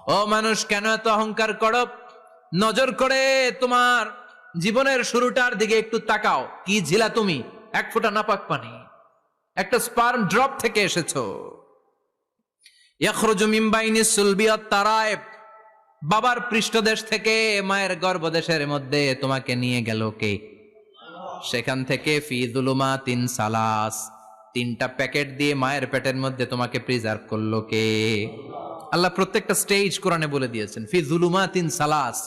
ও মানুষ, কেন এত অহংকার করো? নজর করে তোমার জীবনের শুরুটার দিকে একটু তাকাও। কি ঝিলা তুমি? এক ফোঁটা নাপাক পানি, একটা স্পার্ম ড্রপ থেকে এসেছো। ইয়াখরুজু মিন বাইনিস সুলবি ওয়াত তারায়েব, বাবার পৃষ্ঠদেশ থেকে মায়ের গর্ভদেশের মধ্যে তোমাকে নিয়ে গেল কে? সেখান থেকে ফি যুলুমাতিন সালাস, তিনটা প্যাকেট দিয়ে মায়ের পেটের মধ্যে তোমাকে প্রিজার্ভ করলো কে? আল্লাহ প্রত্যেকটা স্টেজ কোরআনে বলে দিয়েছেন। ফি যুলুমাতিন সালাস,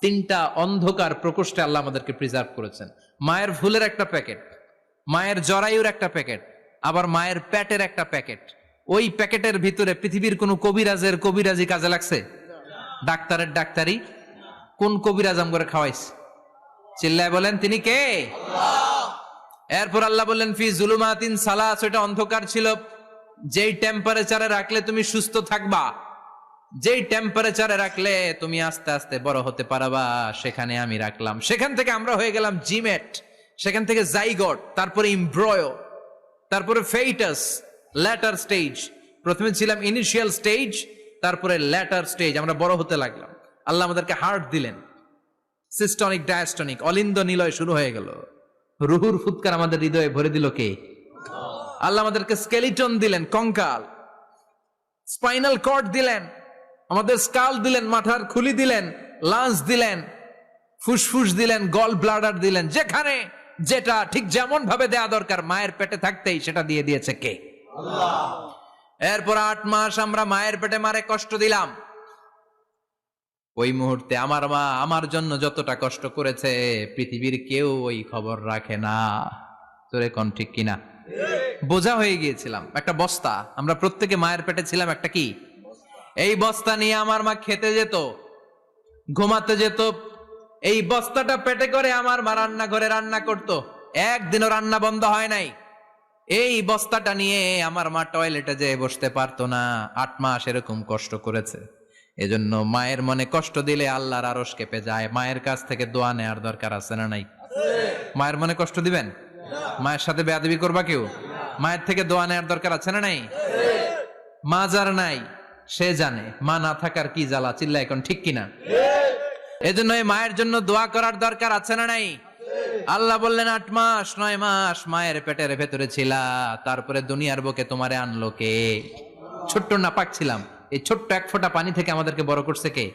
তিনটা অন্ধকার প্রকোষ্ঠে আল্লাহ আমাদেরকে প্রিজার্ভ করেছেন। মায়ের ভুলের একটা প্যাকেট, মায়ের জরায়ুর একটা প্যাকেট, আবার মায়ের পেটের একটা প্যাকেট। ওই প্যাকেটের ভিতরে পৃথিবীর কোন কবিরাজের কবিরাজি কাজে লাগছে? ডাক্তারের ডাক্তারি? কোন কবিরাজ আম করে খাওয়াইছে? চিল্লায় বলেন তিনি কে? এরপর আল্লাহ বললেন ফি যুলুমাতিন সালাস, ওটা অন্ধকার ছিল। যেই টেম্পারেচারে রাখলে তুমি সুস্থ থাকবা, যেই টেম্পারেচারে রাখলে তুমি আস্তে আস্তে বড় হতে পারবা, সেখানে আমি রাখলাম। সেখান থেকে আমরা হয়ে গেলাম জিমেট, সেখান থেকে জাইগট, তারপরে ইমব্রয়ো, তারপরে ফেইটাস, ল্যাটার স্টেজ। প্রথমে ছিলাম ইনিশিয়াল স্টেজ, তারপরে ল্যাটার স্টেজ, আমরা বড় হতে লাগলাম। আল্লাহ আমাদেরকে হার্ট দিলেন, সিস্টনিক ডায়াস্টনিক, অলিন্দ নিলয় শুরু হয়ে গেল। রুহুর ফুৎকার আমাদের হৃদয়ে ভরে দিল কে? আল্লাহ আমাদেরকে স্কেলিটন দিলেন, কঙ্কাল, স্পাইনাল কর্ড দিলেন, আমাদের স্কাল দিলেন, মাথার খুলি দিলেন, লাঞ্চ দিলেন, ফুসফুস দিলেন, গল ব্লাডার দিলেন। যেখানে যেটা ঠিক যেমন ভাবে দেয়া দরকার মায়ের পেটে থাকতেই সেটা দিয়ে দিয়েছে কে? আল্লাহ। এরপর 8 মাস আমরা মায়ের পেটে মারে কষ্ট দিলাম। ওই মুহূর্তে আমার মা আমার জন্য যতটা কষ্ট করেছে পৃথিবীর কেউ ওই খবর রাখে না। তোরে কোন ঠিক কিনা? বোঝা হয়ে গিয়েছিলাম, একটা বস্তা। আমরা প্রত্যেকে মায়ের পেটে ছিলাম একটা কি? এই বস্তা নিয়ে আমার মা খেতে যেত, ঘুমাতে যেত। এই বস্তাটা পেটে করে আমার মা রান্নাঘরে রান্না করত। একদিনও রান্না বন্ধ হয় নাই। এই বস্তাটা নিয়ে আমার মা টয়লেটে যেয়ে বসতে পারতো না। 8 মাস এরকম কষ্ট করেছে। এজন্য মায়ের মনে কষ্ট দিলে আল্লাহর আরশ কেঁপে যায়। মায়ের কাছ থেকে দোয়া নেওয়ার দরকার আছে না নাই? মায়ের মনে কষ্ট দিবেন? মায়ের সাথে বেয়াদবি করবা কেউ? মায়ের থেকে দোয়া নেওয়ার দরকার আছে না নাই? মা যার নাই সে জানে মা না থাকার কি জ্বালা। চিল্লা এখন ঠিক কিনা? এজন্য এই মায়ের জন্য দোয়া করার দরকার আছে না নাই? আল্লাহ বললেন 8 মাস 9 মাস মায়ের পেটের ভেতরে ছিলা, তারপরে দুনিয়ার বুকে তোমারে আনলো কে? ছোট্ট নাপাক ছিলাম, এই ছোট্ট এক ফোঁটা পানি থেকে আমাদেরকে বড় করছে কে?